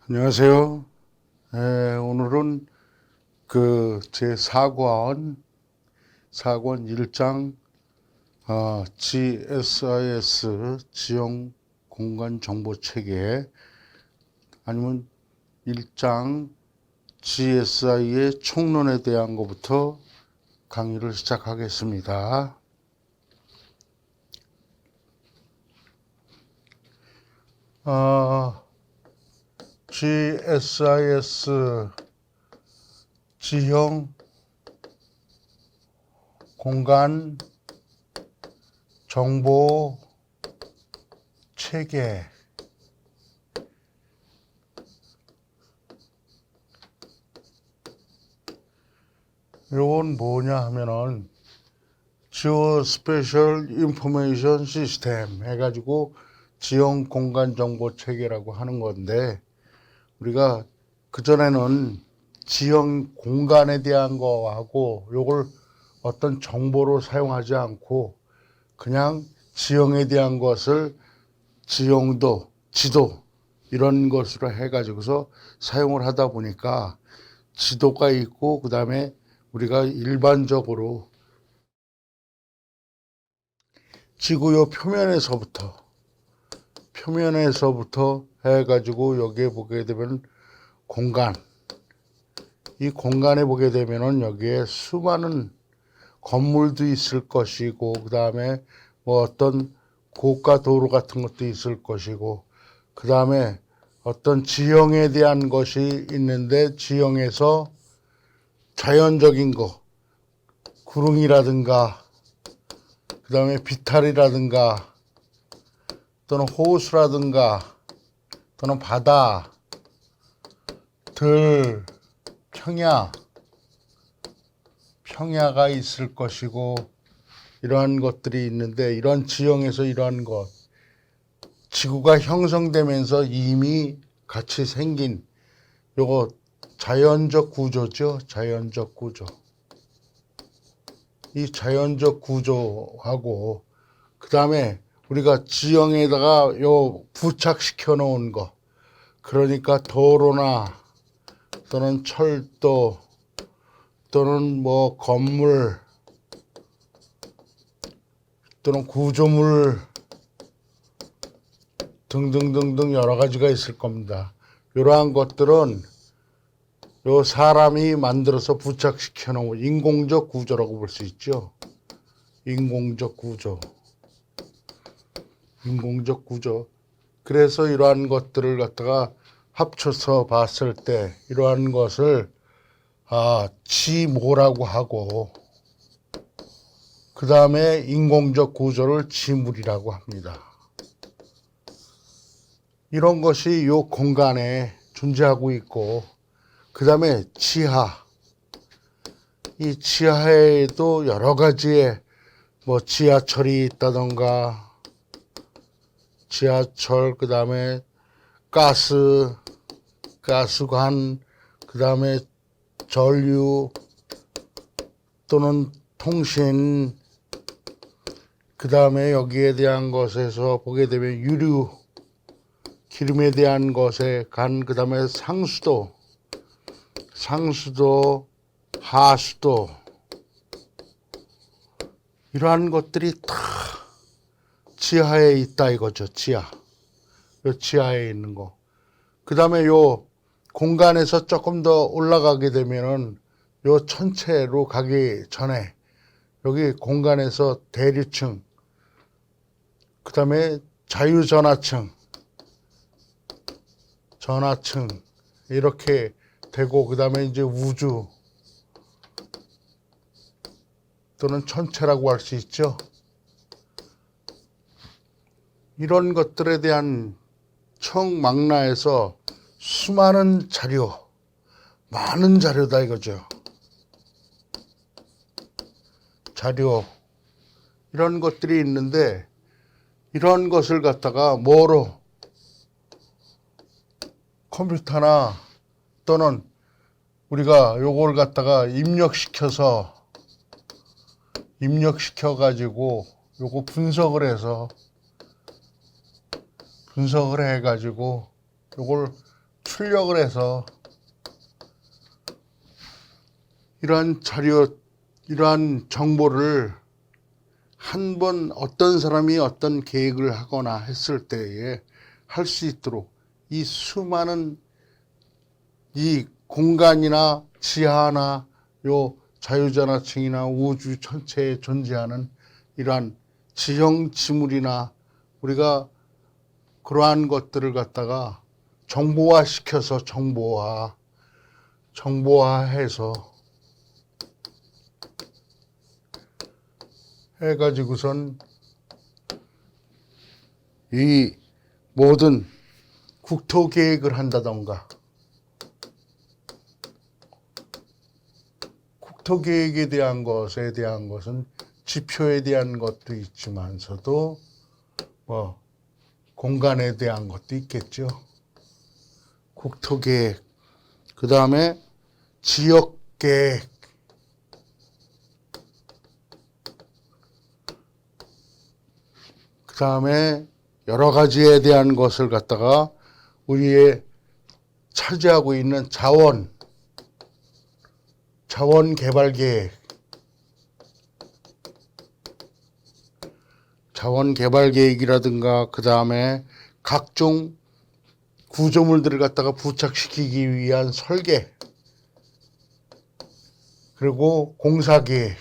안녕하세요. 오늘은 제 4권 1장 GSIS 지형 공간 정보 체계 아니면 1장 GSI의 총론에 대한 것부터 강의를 시작하겠습니다. GSIS 지형 공간 정보 체계 이건 뭐냐 하면은 Geospatial Information System 해가지고 지형 공간 정보 체계라고 하는 건데, 우리가 그전에는 지형 공간에 대한 거하고 요걸 어떤 정보로 사용하지 않고 그냥 지형에 대한 것을 지형도, 지도 이런 것으로 해가지고서 사용을 하다 보니까 지도가 있고 그 다음에 우리가 일반적으로 지구의 표면에서부터 해가지고 여기에 보게 되면 공간, 이 공간에 보게 되면은 여기에 수많은 건물도 있을 것이고 그 다음에 뭐 어떤 고가 도로 같은 것도 있을 것이고 그 다음에 어떤 지형에 대한 것이 있는데, 지형에서 자연적인 거, 구릉이라든가 그 다음에 비탈이라든가 또는 호수라든가 또는 바다, 들, 평야가 있을 것이고 이러한 것들이 있는데, 이런 지형에서 이러한 것, 지구가 형성되면서 이미 같이 생긴 요거 자연적 구조죠. 자연적 구조. 이 자연적 구조하고 그 다음에 우리가 지형에다가 요 부착시켜 놓은 거, 그러니까 도로나 또는 철도 또는 뭐 건물 또는 구조물 등등등등 여러 가지가 있을 겁니다. 이러한 것들은 요 사람이 만들어서 부착시켜 놓은 인공적 구조라고 볼 수 있죠. 인공적 구조. 그래서 이러한 것들을 갖다가 합쳐서 봤을 때 이러한 것을 지모라고 하고 그 다음에 인공적 구조를 지물이라고 합니다. 이런 것이 이 공간에 존재하고 있고, 그 다음에 이 지하에도 여러 가지의 뭐 지하철이 있다던가 그 다음에 가스관, 그 다음에 전류 또는 통신, 그 다음에 여기에 대한 것에서 보게 되면 유류, 기름에 대한 것에 그 다음에 상수도, 하수도, 이러한 것들이 다 지하에 있다 이거죠. 요 지하에 있는 거. 그 다음에 요 공간에서 조금 더 올라가게 되면은 요 천체로 가기 전에 여기 공간에서 대류층, 그 다음에 자유전하층, 이렇게 되고, 그 다음에 이제 우주 또는 천체라고 할 수 있죠. 이런 것들에 대한 청망라에서 수많은 많은 자료다 이거죠. 이런 것들이 있는데, 이런 것을 갖다가 뭐로 컴퓨터나 또는 우리가 요걸 갖다가 입력시켜 가지고 요거 분석을 해가지고 요걸 출력을 해서 이러한 자료, 이러한 정보를 한 번 어떤 사람이 어떤 계획을 하거나 했을 때에 할 수 있도록 이 수많은 이 공간이나 지하나 요 자유전하층이나 우주 전체에 존재하는 이러한 지형 지물이나 우리가 그러한 것들을 갖다가 정보화시켜서 정보화해서 해가지고선 이 모든 국토계획을 한다던가 국토계획에 대한 것에 대한 것은 지표에 대한 것도 있지만서도 뭐 공간에 대한 것도 있겠죠. 국토계획, 그 다음에 지역계획, 그 다음에 여러 가지에 대한 것을 갖다가 우리의 차지하고 있는 자원 개발 계획, 자원 개발 계획이라든가 그 다음에 각종 구조물들을 갖다가 부착시키기 위한 설계, 그리고 공사 계획,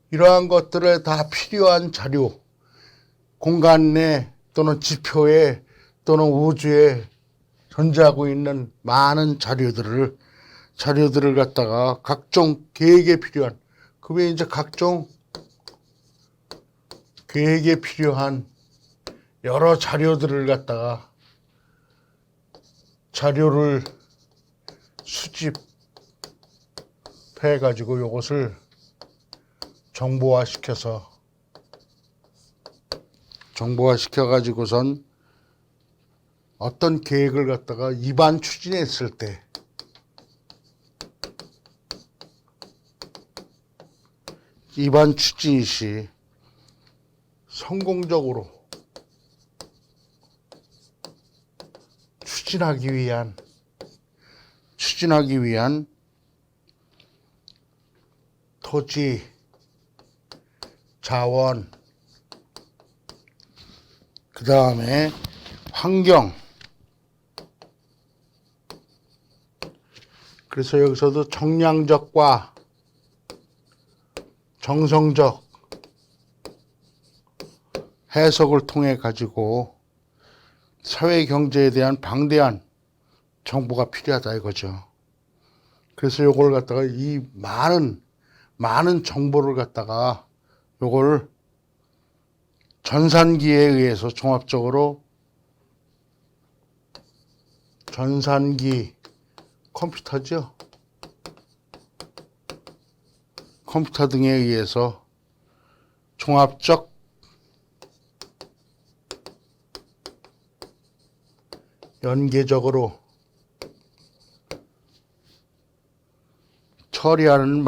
이러한 것들에 다 필요한 자료, 공간 내 또는 지표에 또는 우주에 존재하고 있는 많은 자료들을 갖다가 각종 계획에 필요한, 그 외에 이제 각종 계획에 필요한 여러 자료들을 갖다가 자료를 수집해 가지고 이것을 정보화시켜 가지고선 어떤 계획을 갖다가 입안 추진했을 때 입안 추진 시 성공적으로 추진하기 위한 토지, 자원, 그 다음에 환경, 그래서 여기서도 정량적과 정성적 해석을 통해 가지고 사회 경제에 대한 방대한 정보가 필요하다 이거죠. 그래서 요걸 갖다가 이 많은 정보를 갖다가 요걸 전산기에 의해서 종합적으로 전산기 컴퓨터죠. 컴퓨터 등에 의해서 종합적 연계적으로 처리하는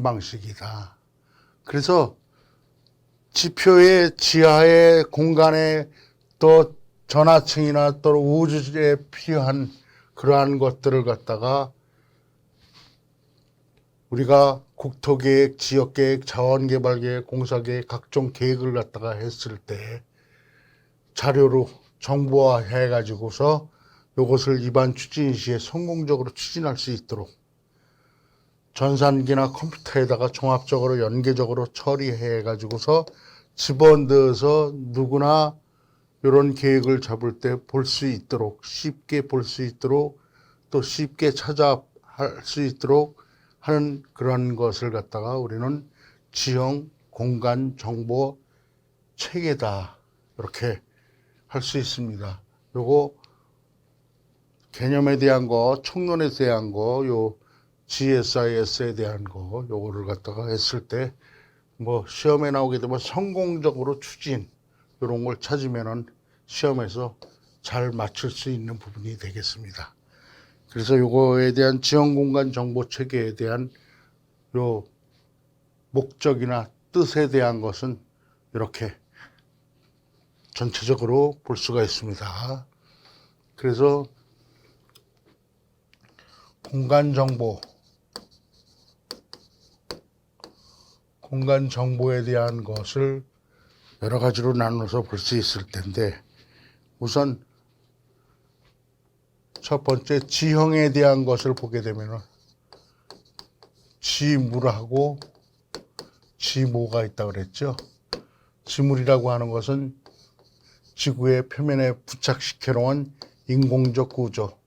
방식이다. 그래서 지표의 지하의 공간에 또 전하층이나 또 우주에 필요한 그러한 것들을 갖다가 우리가 국토계획, 지역계획, 자원개발계획, 공사계획 각종 계획을 갖다가 했을 때 자료로 정보화해 가지고서 이것을 입안 추진 시에 성공적으로 추진할 수 있도록 전산기나 컴퓨터에다가 종합적으로 연계적으로 처리해 가지고서 집어넣어서 누구나 이런 계획을 잡을 때 볼 수 있도록, 쉽게 볼 수 있도록, 또 쉽게 찾아할 수 있도록 하는 그런 것을 갖다가 우리는 지형 공간 정보 체계다 이렇게 할 수 있습니다. 요거 개념에 대한 거, 총론에 대한 거, 요 GSIS에 대한 거, 요거를 갖다가 했을 때 뭐 시험에 나오게 되면 성공적으로 추진 이런 걸 찾으면은 시험에서 잘 맞출 수 있는 부분이 되겠습니다. 그래서 요거에 대한 지형 공간 정보 체계에 대한 요 목적이나 뜻에 대한 것은 이렇게 전체적으로 볼 수가 있습니다. 그래서 공간 정보에 대한 것을 여러 가지로 나눠서 볼 수 있을 텐데, 우선 첫 번째 지형에 대한 것을 보게 되면 지물하고 지모가 있다고 그랬죠. 지물이라고 하는 것은 지구의 표면에 부착시켜 놓은 인공적 구조,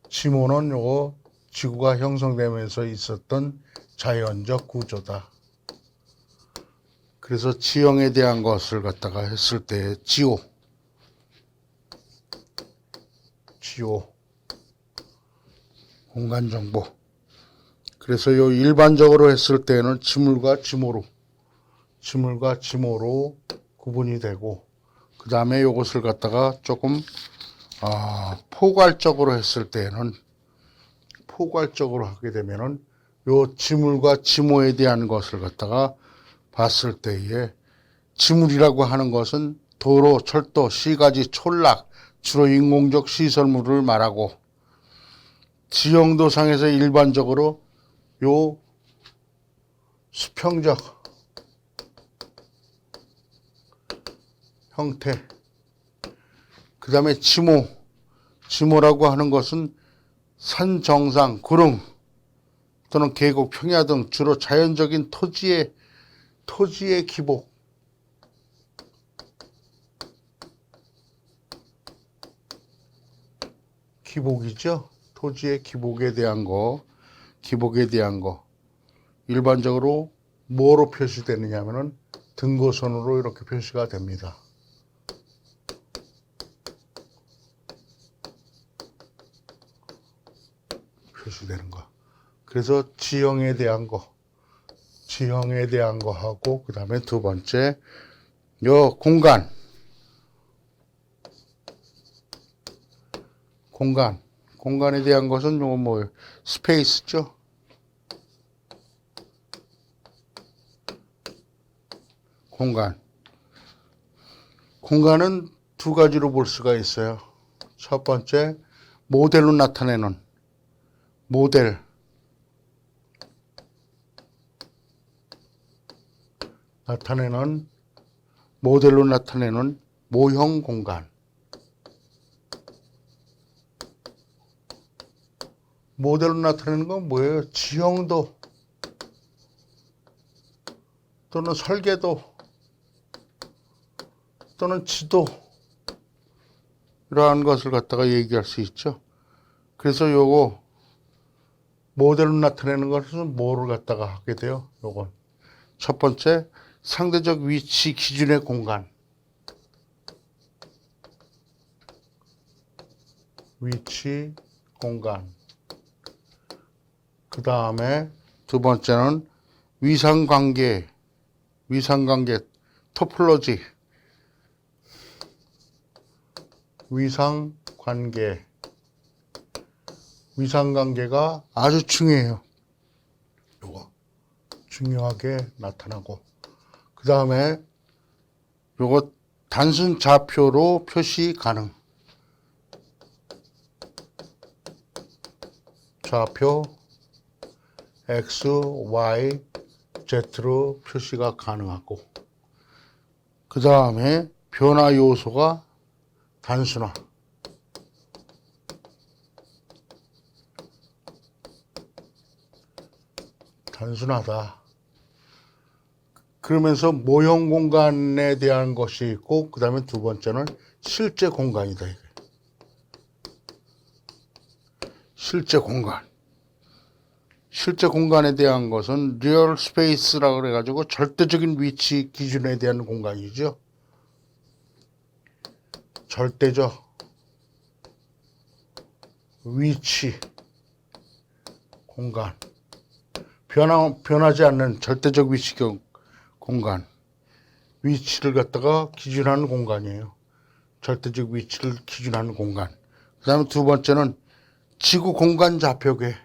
지모는 요거 지구가 형성되면서 있었던 자연적 구조다. 그래서 지형에 대한 것을 갖다가 했을 때 지오, 공간 정보. 그래서 요 일반적으로 했을 때는 지물과 지모로 구분이 되고, 그 다음에 요것을 갖다가 조금 포괄적으로 했을 때는, 포괄적으로 하게 되면은 요 지물과 지모에 대한 것을 갖다가 봤을 때에, 지물이라고 하는 것은 도로, 철도, 시가지, 촌락, 주로 인공적 시설물을 말하고, 지형도상에서 일반적으로 요 수평적 형태, 그 다음에 지모라고 하는 것은 산 정상, 구릉 또는 계곡, 평야 등 주로 자연적인 토지의 기복이죠. 토지의 기복에 대한 거, 일반적으로 뭐로 표시되느냐 하면은 등고선으로 이렇게 표시가 됩니다. 표시되는 거. 그래서 지형에 대한 거 하고, 그 다음에 두 번째 요 공간에 대한 것은 요 뭐 스페이스죠. 공간은 두 가지로 볼 수가 있어요. 첫 번째, 모델로 나타내는 모형 공간. 모델로 나타내는 건 뭐예요? 지형도 또는 설계도 또는 지도, 이러한 것을 갖다가 얘기할 수 있죠. 그래서 요거 모델로 나타내는 것은 뭐를 갖다가 하게 돼요? 요건 첫 번째, 상대적 위치 기준의 공간, 위치 공간. 그 다음에 두 번째는 위상관계, 토폴로지, 위상관계가 아주 중요해요. 요거 중요하게 나타나고, 그 다음에 요거 단순 좌표로 표시 가능. 좌표 X, Y, Z로 표시가 가능하고, 그 다음에 변화 요소가 단순하다. 그러면서 모형 공간에 대한 것이 있고, 그 다음에 두 번째는 실제 공간이다. 이게. 실제 공간에 대한 것은 리얼 스페이스라고 그래가지고 절대적인 위치 기준에 대한 공간이죠. 절대적 위치 공간, 변하지 않는 절대적 위치 공간, 위치를 갖다가 기준하는 공간이에요. 절대적 위치를 기준하는 공간. 그 다음에 두 번째는 지구 공간 좌표계,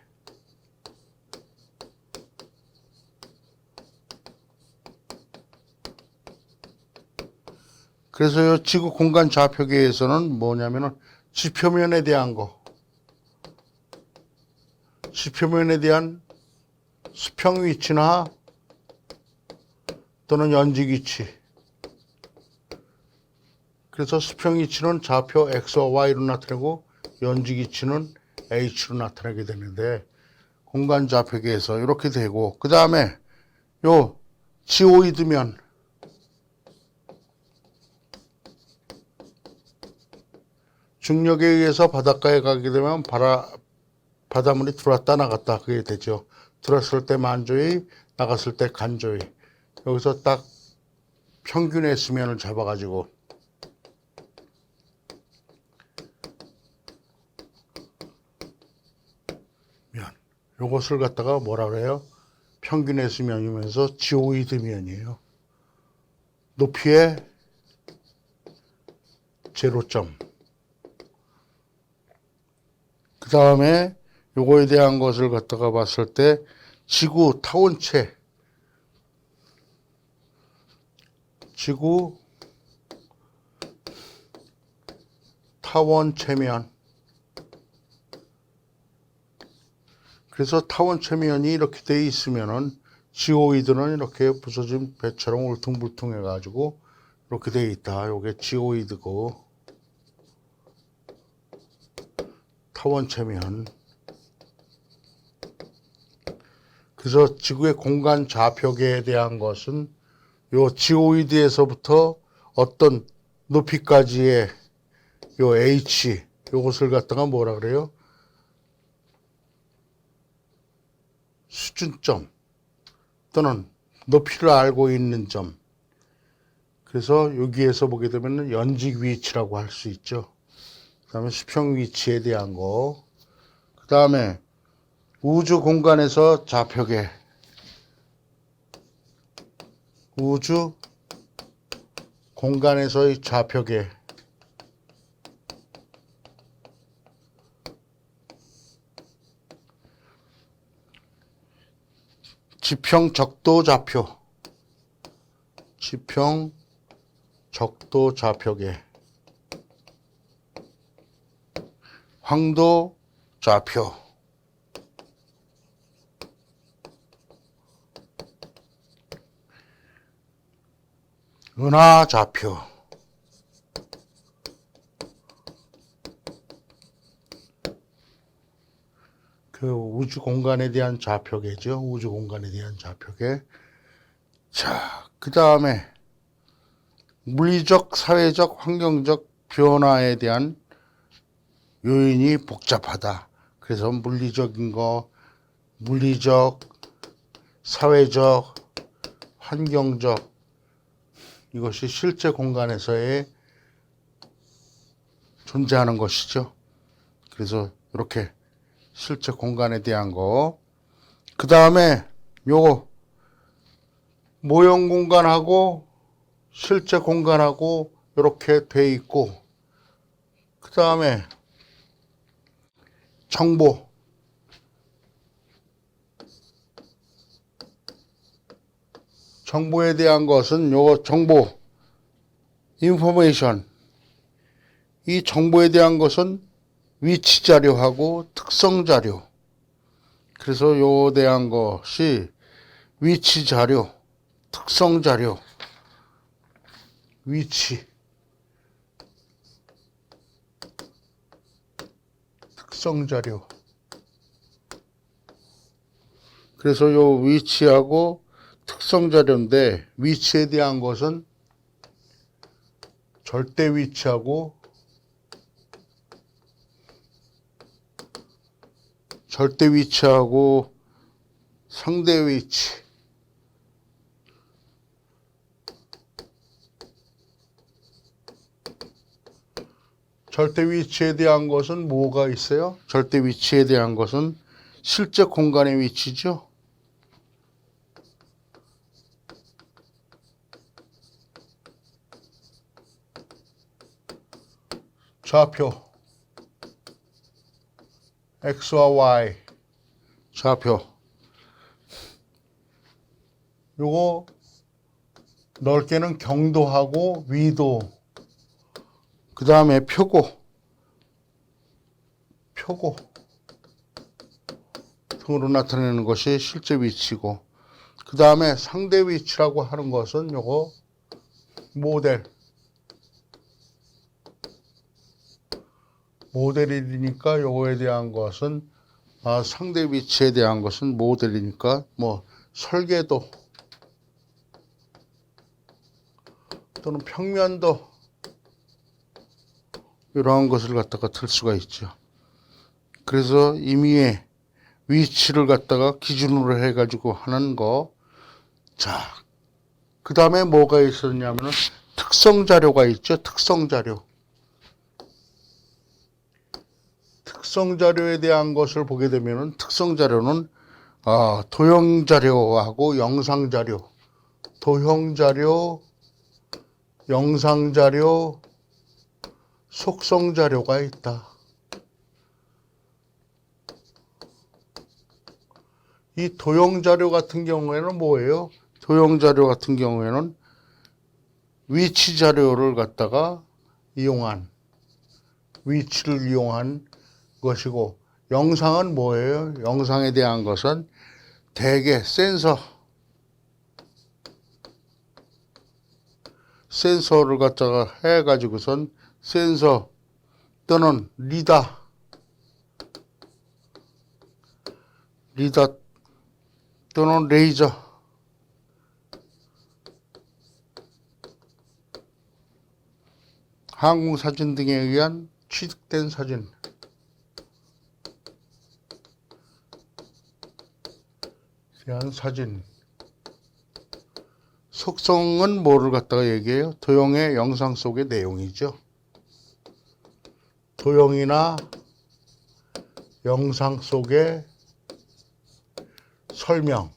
그래서 이 지구 공간 좌표계에서는 뭐냐면은 지표면에 대한 거, 지표면에 대한 수평 위치나 또는 연직 위치. 그래서 수평 위치는 좌표 X와 Y로 나타내고 연직 위치는 H로 나타나게 되는데 공간 좌표계에서 이렇게 되고 그 다음에 요 지오이드면 중력에 의해서 바닷가에 가게 되면 바닷물이 들어왔다 나갔다 그게 되죠. 들었을 때 만조의, 나갔을 때 간조의. 여기서 딱 평균의 수면을 잡아가지고 요것을 갖다가 뭐라 그래요? 평균의 수면이면서 지오이드면이에요. 높이의 제로점. 그 다음에 요거에 대한 것을 갖다가 봤을 때 지구 타원체, 지구 타원체면. 그래서 타원체면이 이렇게 돼 있으면은 지오이드는 이렇게 부서진 배처럼 울퉁불퉁 해가지고 이렇게 돼 있다. 요게 지오이드고 타원체면. 그래서 지구의 공간 좌표계에 대한 것은 요 지오이드에서부터 어떤 높이까지의 요 H 요것을 갖다가 뭐라 그래요? 수준점 또는 높이를 알고 있는 점. 그래서 여기에서 보게 되면 연직 위치라고 할 수 있죠. 그 다음에 수평 위치에 대한 거. 그 다음에 우주 공간에서 좌표계. 우주 공간에서의 좌표계. 지평 적도 좌표. 지평 적도 좌표계. 황도 좌표. 은하 좌표. 그 우주 공간에 대한 좌표계죠. 우주 공간에 대한 좌표계. 자, 그 다음에 물리적, 사회적, 환경적 변화에 대한 요인이 복잡하다. 그래서 물리적인 거, 물리적, 사회적, 환경적 이것이 실제 공간에서의 존재하는 것이죠. 그래서 이렇게 실제 공간에 대한 거. 그 다음에 요거 모형 공간하고 실제 공간하고 이렇게 돼 있고 그 다음에 정보에 대한 것은 요거 정보 인포메이션 이 정보에 대한 것은 위치 자료하고 특성 자료. 그래서 요 대한 것이 위치 자료, 특성 자료, 위치, 특성 자료. 그래서 요 위치하고 특성 자료인데 위치에 대한 것은 절대 위치하고 절대 위치하고 상대 위치. 절대 위치에 대한 것은 뭐가 있어요? 절대 위치에 대한 것은 실제 공간의 위치죠. 좌표 X와 Y 좌표 요거 넓게는 경도하고 위도 그 다음에 표고 등으로 나타내는 것이 실제 위치고, 그 다음에 상대 위치라고 하는 것은 요거 모델이니까 요거에 대한 것은 상대 위치에 대한 것은 모델이니까 뭐 설계도 또는 평면도 이러한 것을 갖다가 들 수가 있죠. 그래서 임의의 위치를 갖다가 기준으로 해가지고 하는 거. 자, 그 다음에 뭐가 있었냐면은 특성 자료가 있죠. 특성 자료. 특성 자료에 대한 것을 보게 되면은 특성 자료는 도형 자료하고 영상 자료, 도형 자료, 영상 자료, 속성 자료가 있다. 이 도형 자료 같은 경우에는 뭐예요? 도형 자료 같은 경우에는 위치 자료를 갖다가 위치를 이용한 것이고, 영상은 뭐예요? 영상에 대한 것은 대개 센서를 갖다가 해가지고선 센서 또는 리다 또는 레이저, 항공사진 등에 의한 취득된 사진, 속성은 뭐를 갖다가 얘기해요? 도형의 영상 속의 내용이죠. 도형이나 영상 속의 설명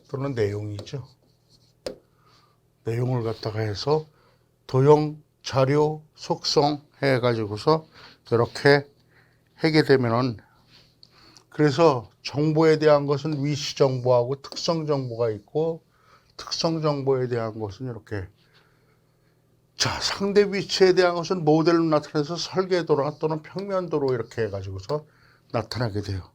또는 내용이죠. 내용을 갖다가 해서 도형, 자료, 속성 해가지고서 이렇게 하게 되면은, 그래서 정보에 대한 것은 위치 정보하고 특성 정보가 있고, 특성 정보에 대한 것은 이렇게. 자, 상대 위치에 대한 것은 모델로 나타내서 설계도나 또는 평면도로 이렇게 해가지고서 나타나게 돼요.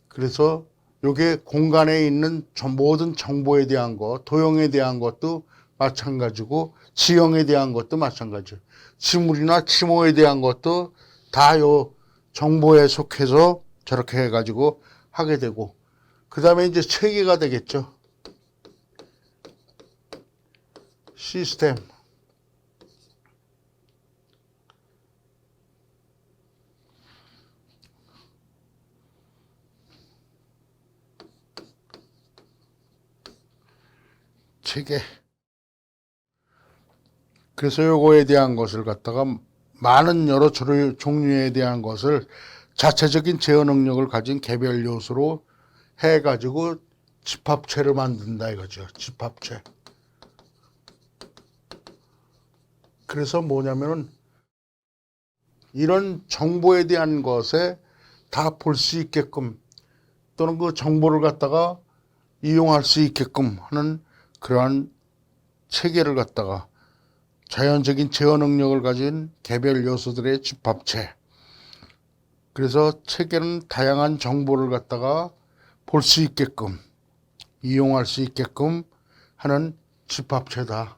그래서 요게 공간에 있는 모든 정보에 대한 것, 도형에 대한 것도 마찬가지고, 지형에 대한 것도 마찬가지예요. 지물이나 지모에 대한 것도 다 요 정보에 속해서 저렇게 해가지고 하게 되고, 그 다음에 이제 체계가 되겠죠. 시스템. 체계. 그래서 요거에 대한 것을 갖다가 많은 여러 종류에 대한 것을 자체적인 제어 능력을 가진 개별 요소로 해가지고 집합체를 만든다 이거죠. 집합체. 그래서 뭐냐면은 이런 정보에 대한 것에 다 볼 수 있게끔 또는 그 정보를 갖다가 이용할 수 있게끔 하는 그러한 체계를 갖다가 자연적인 제어 능력을 가진 개별 요소들의 집합체. 그래서 체계는 다양한 정보를 갖다가 볼 수 있게끔 이용할 수 있게끔 하는 집합체다.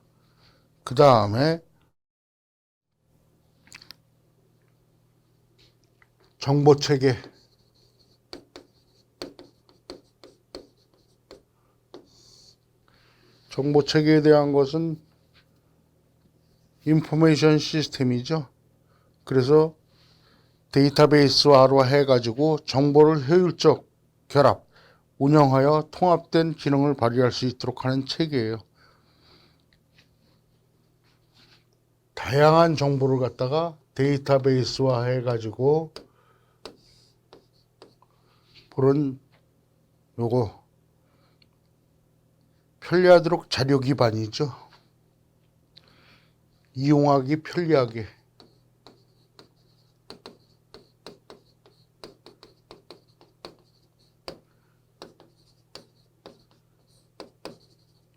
그 다음에 정보체계. 정보체계에 대한 것은 인포메이션 시스템이죠. 그래서 데이터베이스화로 해가지고 정보를 효율적 결합, 운영하여 통합된 기능을 발휘할 수 있도록 하는 체계예요. 다양한 정보를 갖다가 데이터베이스화 해가지고 그런 요거 편리하도록 자료 기반이죠. 이용하기 편리하게.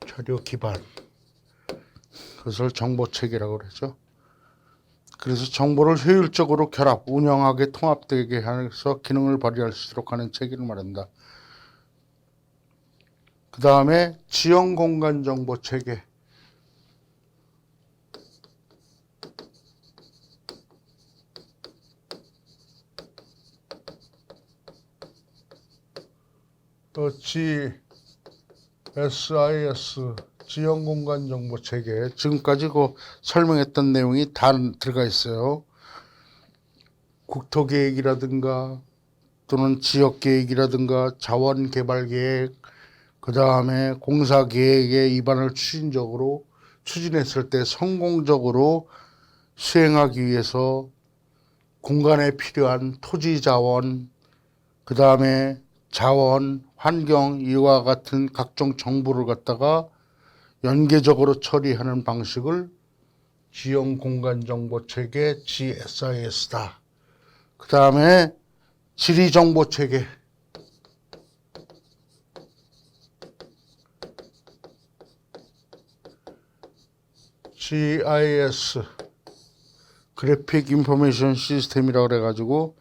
자료 기반. 그것을 정보체계라고 그러죠. 그래서 정보를 효율적으로 결합, 운영하게 통합되게 해서 기능을 발휘할 수 있도록 하는 체계를 말한다. 그 다음에 지형공간정보체계. 또 GSIS 지형공간정보체계, 지금까지 그 설명했던 내용이 다 들어가 있어요. 국토계획이라든가 또는 지역계획이라든가 자원개발계획, 그 다음에 공사계획의 입안을 추진했을 때 성공적으로 수행하기 위해서 공간에 필요한 토지자원, 그 다음에 자원, 환경 이와 같은 각종 정보를 갖다가 연계적으로 처리하는 방식을 지형공간정보체계 GSIS다. 그 다음에 지리정보체계, GIS, 그래픽 인포메이션 시스템이라고 그래가지고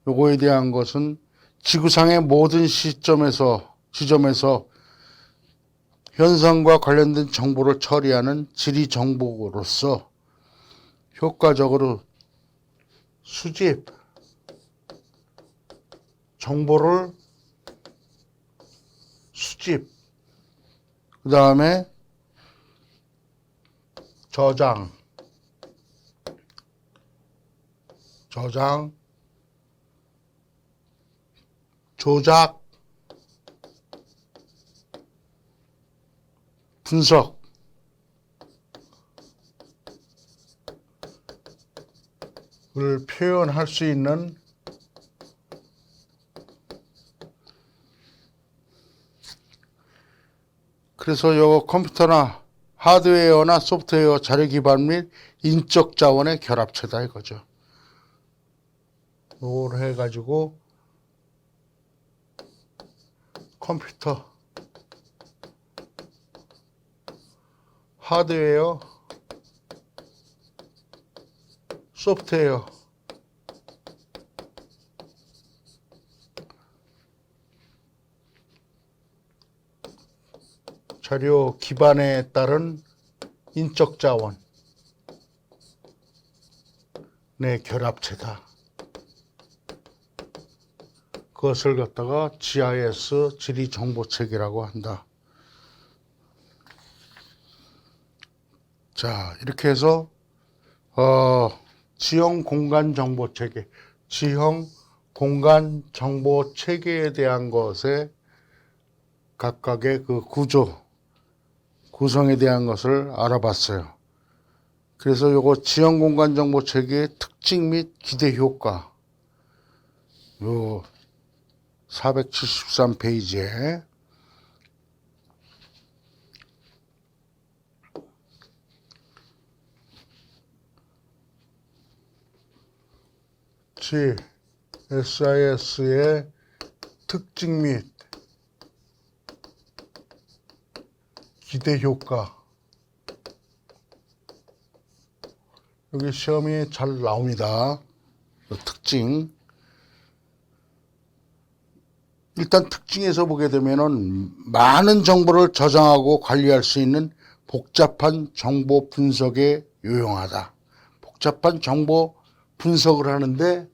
요거에 대한 것은 지구상의 모든 지점에서 현상과 관련된 정보를 처리하는 지리 정보로서 효과적으로 정보를 수집, 그 다음에 저장, 조작, 분석을 표현할 수 있는 그래서 요 컴퓨터나 하드웨어나 소프트웨어 자료 기반 및 인적 자원의 결합체다 이거죠. 이걸 해가지고 컴퓨터, 하드웨어, 소프트웨어, 자료 기반에 따른 인적 자원의 결합체다. 그것을 갖다가 GIS 지리정보체계라고 한다. 자, 이렇게 해서 지형공간정보체계, 지형공간정보체계에 대한 것에 각각의 그 구성에 대한 것을 알아봤어요. 그래서 요거 지형공간정보체계의 특징 및 기대효과, 요 473페이지에 GSIS의 특징 및 기대효과, 여기 시험이 잘 나옵니다. 특징. 일단 특징에서 보게 되면은 많은 정보를 저장하고 관리할 수 있는 복잡한 정보 분석에 유용하다. 복잡한 정보 분석을 하는데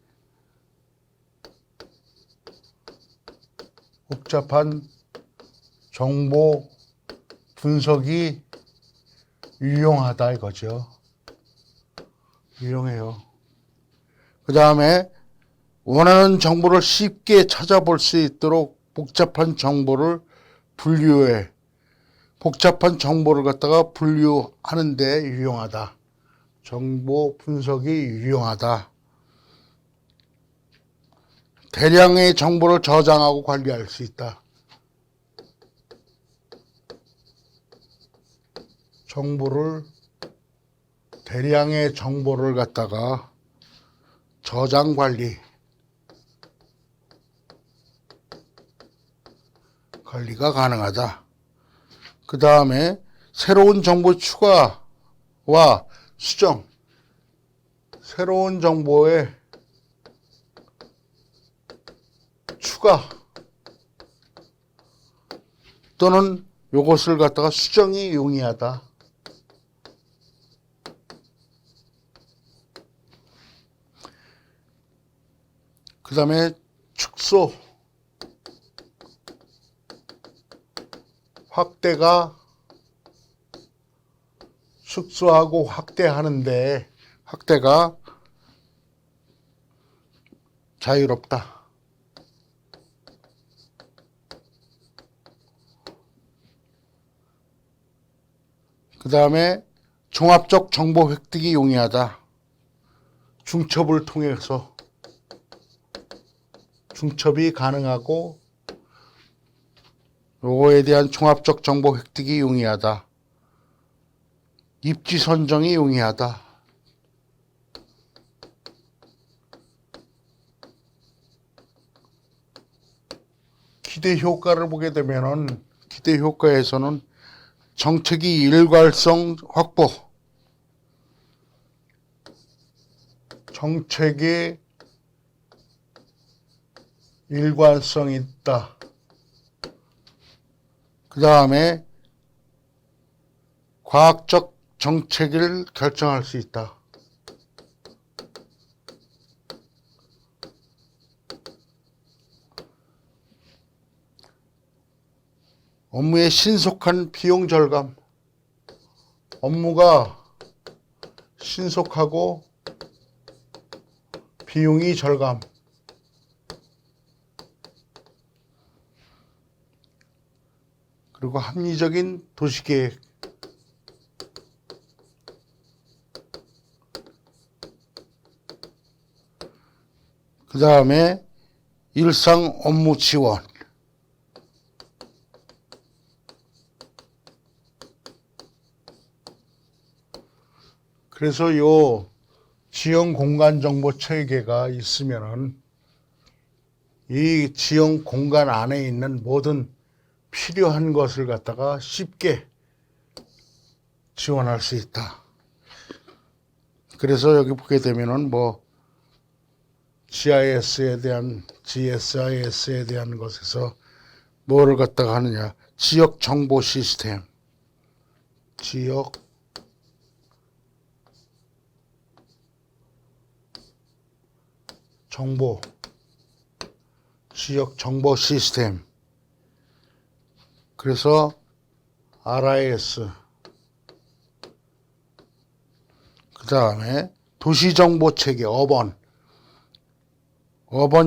복잡한 정보 분석이 유용하다 이거죠. 유용해요. 그 다음에 원하는 정보를 쉽게 찾아볼 수 있도록 복잡한 정보를 복잡한 정보를 갖다가 분류하는 데 유용하다. 정보 분석이 유용하다. 대량의 정보를 저장하고 관리할 수 있다. 대량의 정보를 갖다가 저장 관리가 가능하다. 그 다음에 새로운 정보 추가 수정, 새로운 정보의 추가 또는 요것을 갖다가 수정이 용이하다. 그 다음에 축소, 확대가 축소하고 확대하는데 확대가 자유롭다. 그 다음에 종합적 정보 획득이 용이하다. 중첩을 통해서 중첩이 가능하고 요거에 대한 종합적 정보 획득이 용이하다. 입지 선정이 용이하다. 기대 효과를 보게 되면은 기대 효과에서는 정책이 일관성 확보, 정책이 일관성 있다. 그 다음에 과학적 정책을 결정할 수 있다. 업무의 신속한 비용 절감. 업무가 신속하고 비용이 절감. 그리고 합리적인 도시계획. 그 다음에 일상 업무 지원. 그래서 요 지형 공간 정보 체계가 있으면은 이 지형 공간 안에 있는 모든 필요한 것을 갖다가 쉽게 지원할 수 있다. 그래서 여기 보게 되면은 뭐 GIS에 대한 GSIS에 대한 것에서 뭐를 갖다가 하느냐? 지역 정보 시스템, 지역 정보, 지역 정보 시스템. 그래서 RIS. 그 다음에 도시정보체계, 어번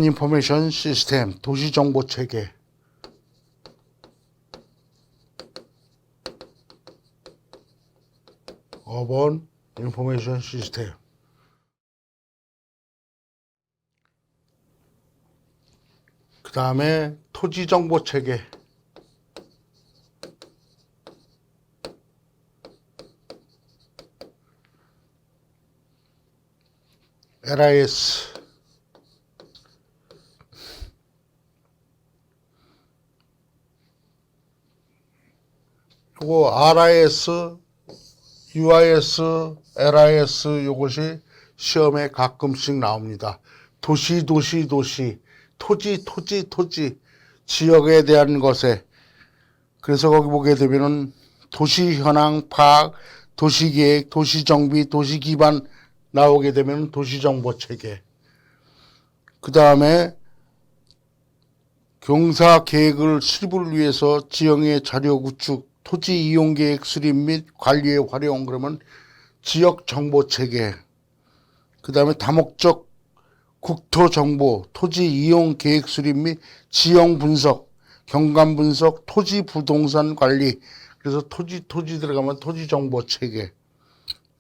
인포메이션 시스템, 도시정보체계. 어번 인포메이션 시스템. 그 다음에 토지정보체계. LIS. 요거 RIS, UIS, LIS 요것이 시험에 가끔씩 나옵니다. 도시, 토지, 지역에 대한 것에. 그래서 거기 보게 되면은 도시 현황 파악, 도시계획, 도시정비, 도시기반 나오게 되면 도시정보체계. 그 다음에 경사계획을 수립을 위해서 지형의 자료 구축, 토지 이용계획 수립 및 관리에 활용. 그러면 지역정보체계. 그 다음에 다목적 국토정보, 토지 이용 계획 수립 및 지형 분석, 경관 분석, 토지 부동산 관리. 그래서 토지 들어가면 토지정보체계.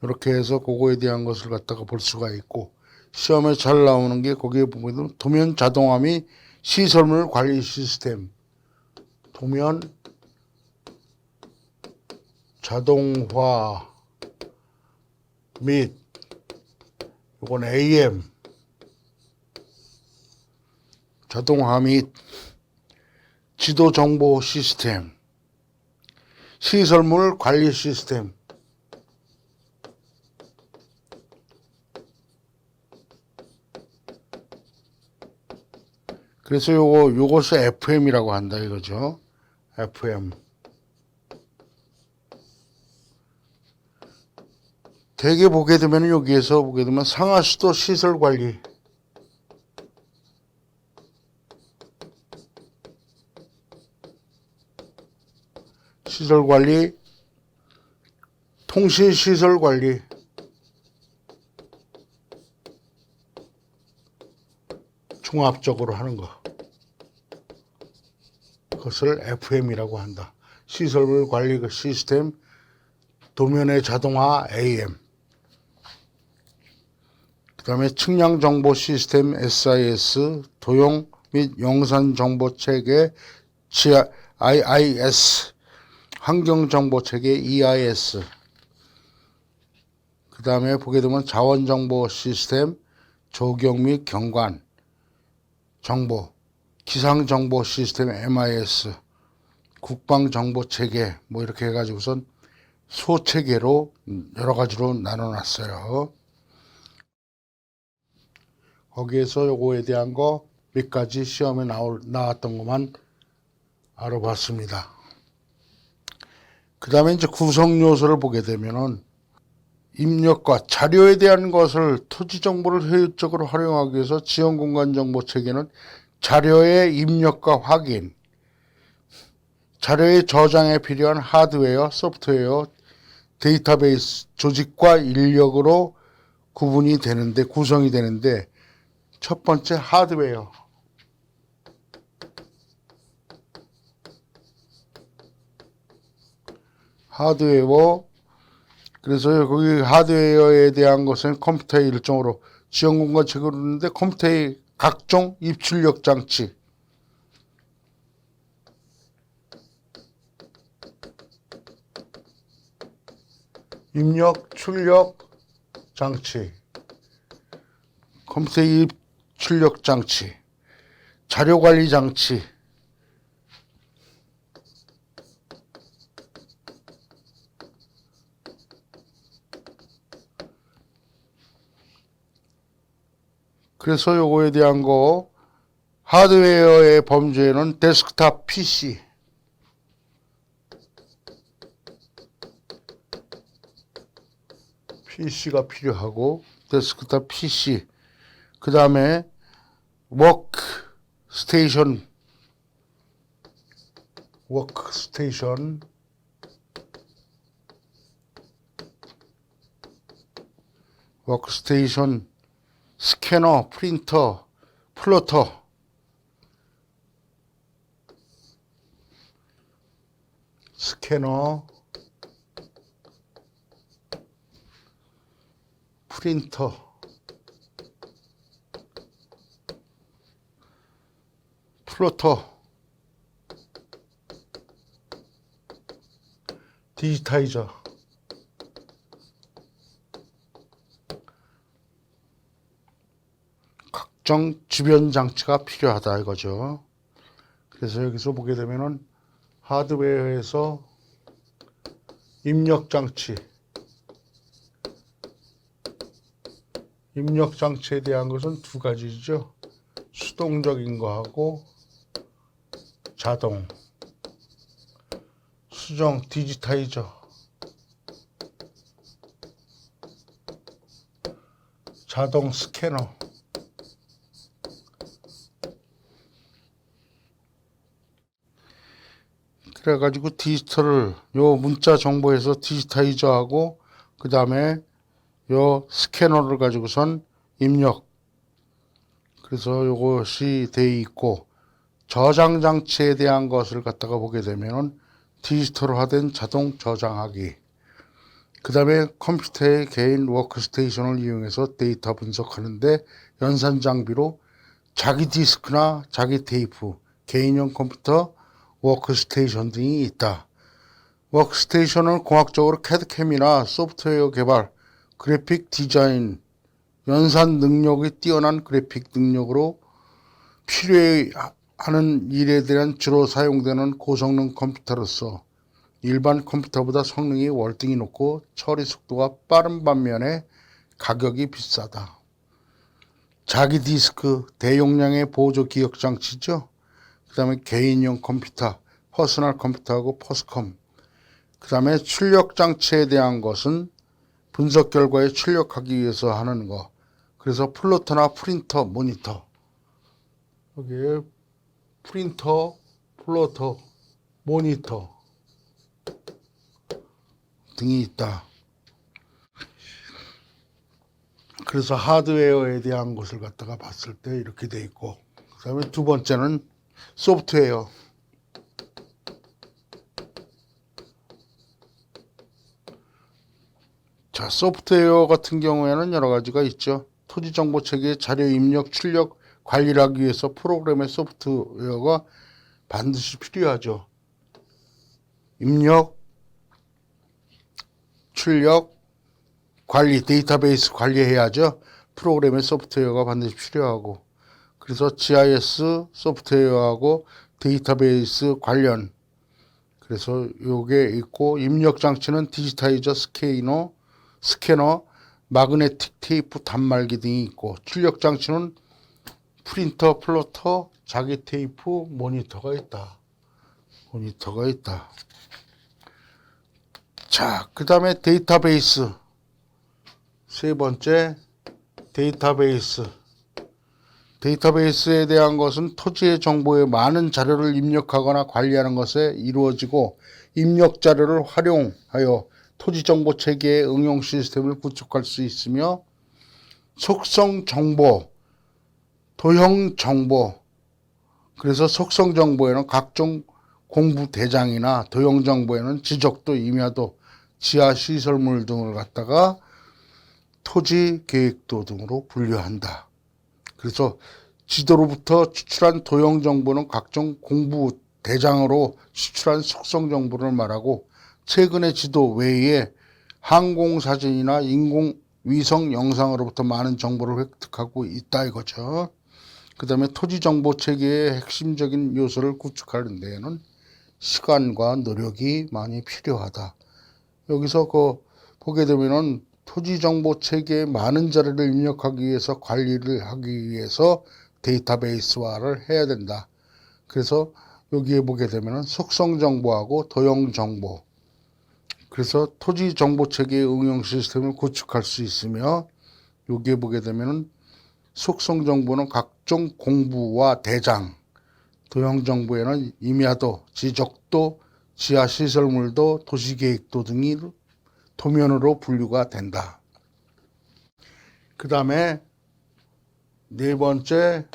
이렇게 해서 그거에 대한 것을 갖다가 볼 수가 있고, 시험에 잘 나오는 게 거기에 보면 도면 자동화 및 시설물 관리 시스템. 도면 자동화 및 이건 AM 자동화 및 지도 정보 시스템, 시설물 관리 시스템. 그래서 요것을 FM이라고 한다 이거죠. FM. 대개 보게 되면 여기에서 보게 되면 상하수도 시설관리, 시설관리, 통신시설관리, 종합적으로 하는 거. 그것을 FM이라고 한다. 시설관리 그 시스템, 도면의 자동화 AM. 그 다음에 측량정보 시스템 SIS, 도용 및 영산정보체계 IIS, 환경정보체계 EIS. 그 다음에 보게 되면 자원정보 시스템, 조경 및 경관, 정보, 기상정보 시스템 MIS, 국방정보체계 뭐 이렇게 해가지고선 소체계로 여러 가지로 나눠놨어요. 거기에서 요거에 대한 거 몇 가지 시험에 나왔던 것만 알아봤습니다. 그 다음에 이제 구성 요소를 보게 되면은 입력과 자료에 대한 것을 토지 정보를 효율적으로 활용하기 위해서 지원 공간 정보 체계는 자료의 입력과 확인, 자료의 저장에 필요한 하드웨어, 소프트웨어, 데이터베이스, 조직과 인력으로 구성이 되는데 첫 번째 하드웨어. 그래서 거기 하드웨어에 대한 것은 컴퓨터의 일종으로 지원 공간 체계로 있는데 컴퓨터의 각종 입출력 장치, 입력, 출력 장치, 컴퓨터의 입출력 장치, 자료 관리 장치, 그래서 요거에 대한 거 하드웨어의 범주에는 데스크탑 PC, PC가 필요하고 데스크탑 PC, 그 다음에 워크스테이션, 스캐너, 프린터, 플로터, 스캐너, 프린터, 플로터, 디지타이저, 각종 주변 장치가 필요하다 이거죠. 그래서 여기서 보게 되면은 하드웨어에서 입력 장치에 대한 것은 두 가지죠. 수동적인 거하고 자동, 수정, 디지타이저, 자동 스캐너. 그래가지고 요 문자 정보에서 디지타이저하고 그 다음에 요 스캐너를 가지고선 입력. 그래서 요것이 돼 있고 저장 장치에 대한 것을 갖다가 보게 되면은 디지털화된 자동 저장하기. 그 다음에 컴퓨터의 개인 워크스테이션을 이용해서 데이터 분석하는데 연산 장비로 자기 디스크나 자기 테이프, 개인용 컴퓨터, 워크스테이션 등이 있다. 워크스테이션은 공학적으로 CAD/CAM이나 소프트웨어 개발, 그래픽 디자인, 연산 능력이 뛰어난 그래픽 능력으로 필요하는 일에 대한 주로 사용되는 고성능 컴퓨터로서 일반 컴퓨터보다 성능이 월등히 높고 처리 속도가 빠른 반면에 가격이 비싸다. 자기 디스크, 대용량의 보조 기억 장치죠. 그 다음에 개인용 컴퓨터, 퍼스널 컴퓨터하고 퍼스컴. 그 다음에 출력 장치에 대한 것은 분석 결과에 출력하기 위해서 하는 거. 그래서 플로터나 프린터, 모니터. 여기에 프린터, 플로터, 모니터 등이 있다. 그래서 하드웨어에 대한 것을 갖다가 봤을 때 이렇게 돼 있고, 그 다음에 두 번째는 소프트웨어. 자, 소프트웨어 같은 경우에는 여러 가지가 있죠. 토지 정보 체계의 자료 입력, 출력, 관리를 하기 위해서 프로그램의 소프트웨어가 반드시 필요하죠. 입력, 출력, 관리, 데이터베이스 관리해야죠. 프로그램의 소프트웨어가 반드시 필요하고. 그래서 GIS 소프트웨어하고 데이터베이스 관련. 그래서 요게 있고, 입력 장치는 디지타이저, 스캐너, 마그네틱 테이프 단말기 등이 있고, 출력 장치는 프린터, 플로터, 자기 테이프, 모니터가 있다. 자, 그 다음에 데이터베이스. 세 번째, 데이터베이스. 데이터베이스에 대한 것은 토지의 정보에 많은 자료를 입력하거나 관리하는 것에 이루어지고, 입력 자료를 활용하여 토지 정보 체계의 응용 시스템을 구축할 수 있으며, 속성 정보, 도형 정보. 그래서 속성 정보에는 각종 공부 대장이나 도형 정보에는 지적도, 임야도, 지하 시설물 등을 갖다가 토지 계획도 등으로 분류한다. 그래서 지도로부터 추출한 도형 정보는 각종 공부 대장으로 추출한 속성 정보를 말하고, 최근의 지도 외에 항공사진이나 인공위성 영상으로부터 많은 정보를 획득하고 있다 이거죠. 그 다음에 토지 정보 체계의 핵심적인 요소를 구축하는 데에는 시간과 노력이 많이 필요하다. 여기서 보게 되면은 토지 정보 체계에 많은 자료를 입력하기 위해서, 관리를 하기 위해서 데이터베이스화를 해야 된다. 그래서 여기에 보게 되면은 속성 정보하고 도형 정보. 그래서 토지 정보 체계의 응용 시스템을 구축할 수 있으며, 여기에 보게 되면은 속성 정보는 각종 공부와 대장, 도형 정보에는 임야도, 지적도, 지하 시설물도, 도시계획도 등이 도면으로 분류가 된다. 그 다음에 네 번째,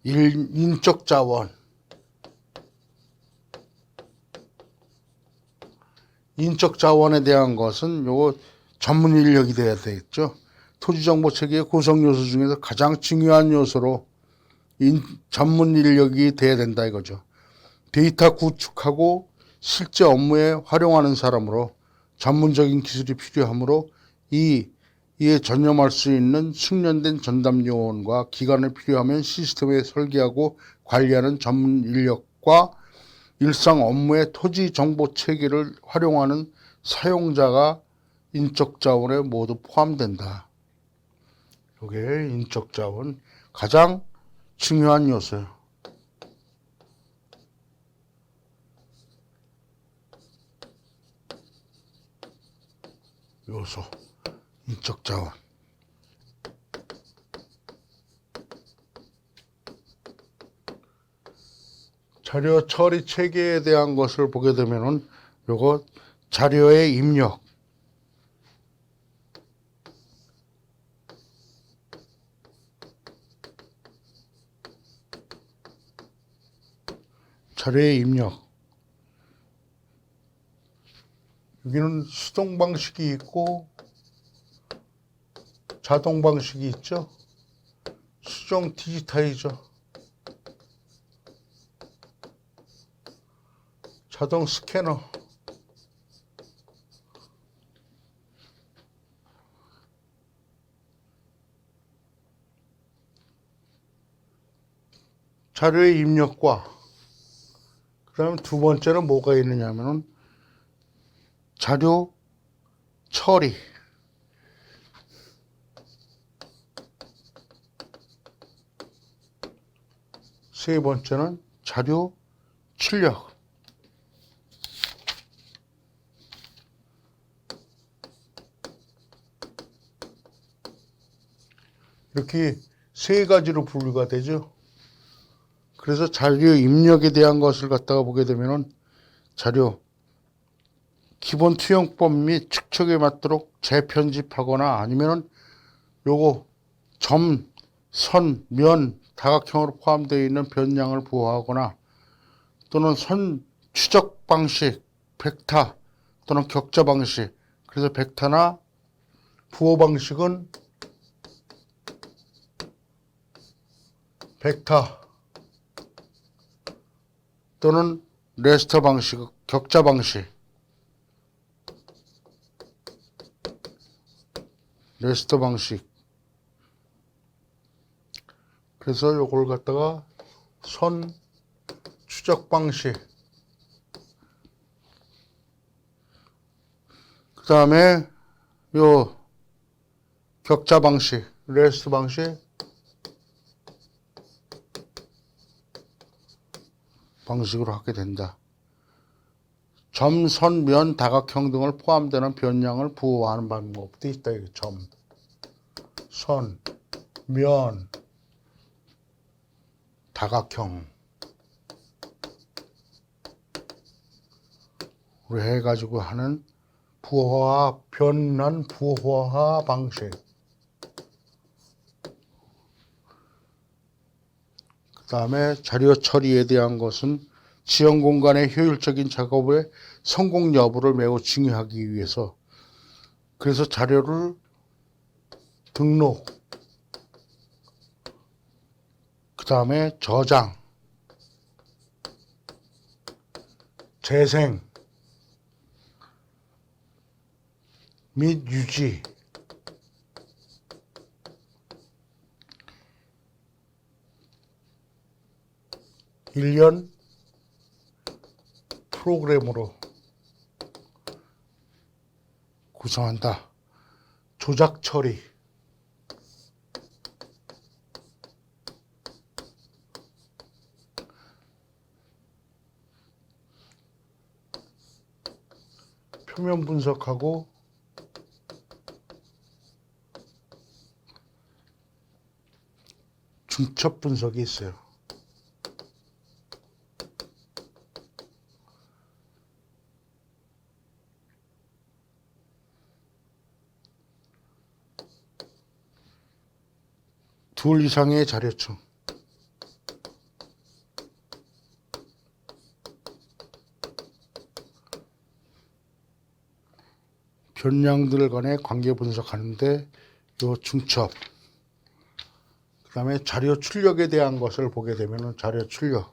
인적 자원. 인적 자원에 대한 것은 요거 전문 인력이 돼야 되겠죠. 토지 정보 체계의 구성 요소 중에서 가장 중요한 요소로 전문 인력이 돼야 된다 이거죠. 데이터 구축하고 실제 업무에 활용하는 사람으로 전문적인 기술이 필요하므로 이에 전념할 수 있는 숙련된 전담 요원과 기관을 필요하면 시스템에 설계하고 관리하는 전문 인력과 일상 업무에 토지 정보 체계를 활용하는 사용자가 인적 자원에 모두 포함된다. 이게 인적 자원 가장 중요한 요소예요. 인적 자원. 자료 처리 체계에 대한 것을 보게 되면은 요거 자료의 입력, 여기는 수동 방식이 있고 자동 방식이 있죠. 수동 디지타이저, 자동 스캐너. 자료의 입력과, 그 다음에 두 번째는 뭐가 있느냐면은 자료 처리. 세 번째는 자료 출력. 이렇게 세 가지로 분류가 되죠. 그래서 자료 입력에 대한 것을 갖다가 보게 되면은 자료 기본 투영법 및 축척에 맞도록 재편집하거나 아니면은 요거 점, 선, 면, 다각형으로 포함되어 있는 변량을 부호하거나 또는 선 추적 방식, 벡터 또는 격자 방식. 그래서 벡터나 부호 방식은 벡터 또는 레스터 방식, 격자 방식. 레스터 방식. 그래서 요걸 갖다가 선 추적 방식. 그 다음에 요 격자 방식, 레스터 방식. 방식으로 하게 된다. 점, 선, 면, 다각형 등을 포함되는 변량을 부호하는 방법도 있다. 점, 선, 면, 다각형. 우리 해가지고 하는 부호화, 변난 부호화 방식. 그 다음에 자료 처리에 대한 것은 지연 공간의 효율적인 작업의 성공 여부를 매우 중요하기 위해서 그래서 자료를 등록, 그 다음에 저장, 재생 및 유지, 일련 프로그램으로 구성한다. 조작 처리, 표면 분석하고 중첩 분석이 있어요. 둘 이상의 자료층. 변량들 간의 관계 분석하는데 요 중첩. 그 다음에 자료 출력에 대한 것을 보게 되면 자료 출력.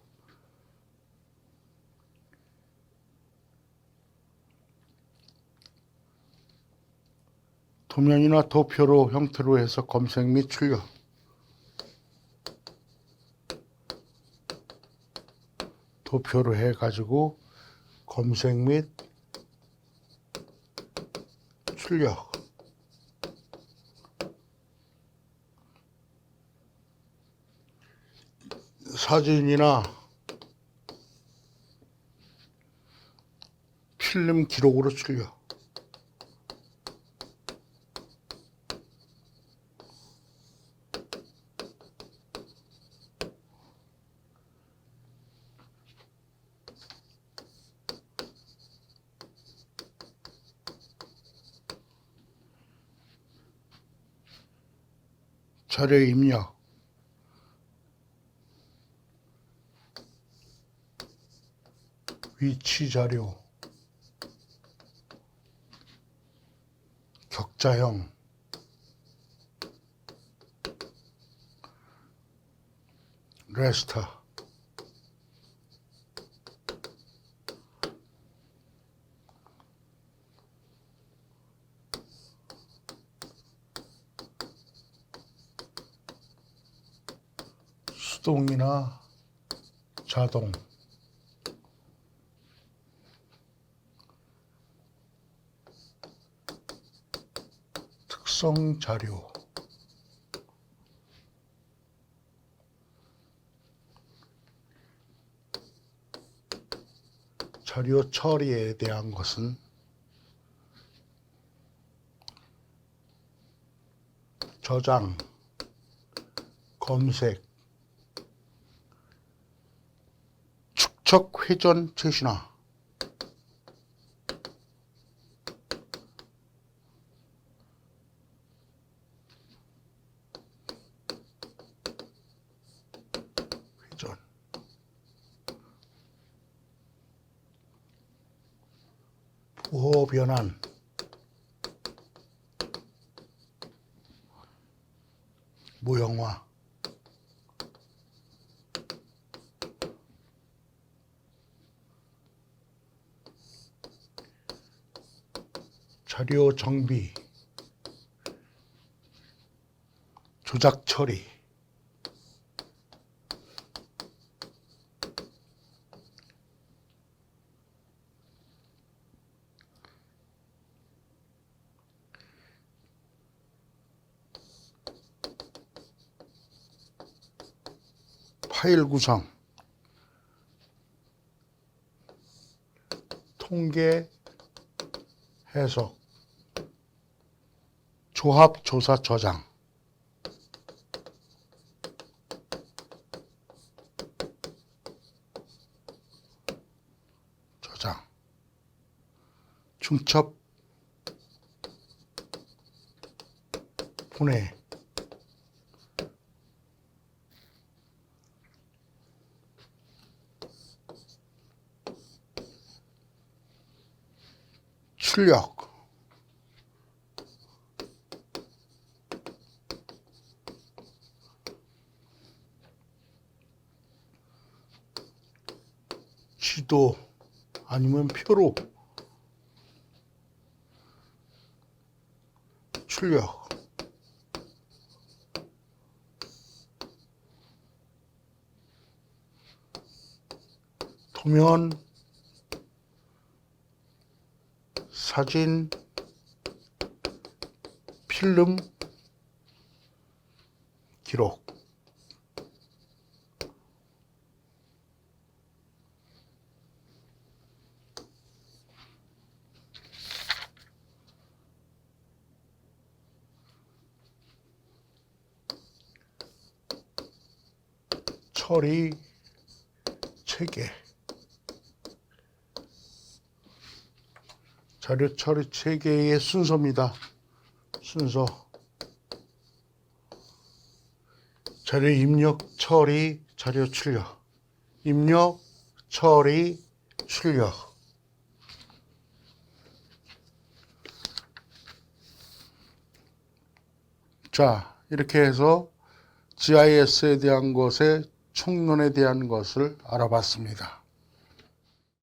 도면이나 도표로 형태로 해서 검색 및 출력. 도표로 해가지고 검색 및 출력. 사진이나 필름 기록으로 출력. 자료 입력. 위치 자료. 격자형. 레스터. 수동이나 자동. 특성 자료. 자료 처리에 대한 것은 저장, 검색, 축적, 회전, 재신화. 회전. 부호 변환. 무형화. 자료 정비. 조작 처리. 파일 구성, 통계, 해석, 조합, 조사, 저장. 저장. 중첩, 분해. 출력. 지도 아니면 표로 출력. 도면, 사진, 필름, 기록. 처리, 체계. 자료 처리 체계의 순서입니다. 순서. 자료 입력, 처리, 자료 출력. 입력, 처리, 출력. 자, 이렇게 해서 GIS에 대한 것의 총론에 대한 것을 알아봤습니다.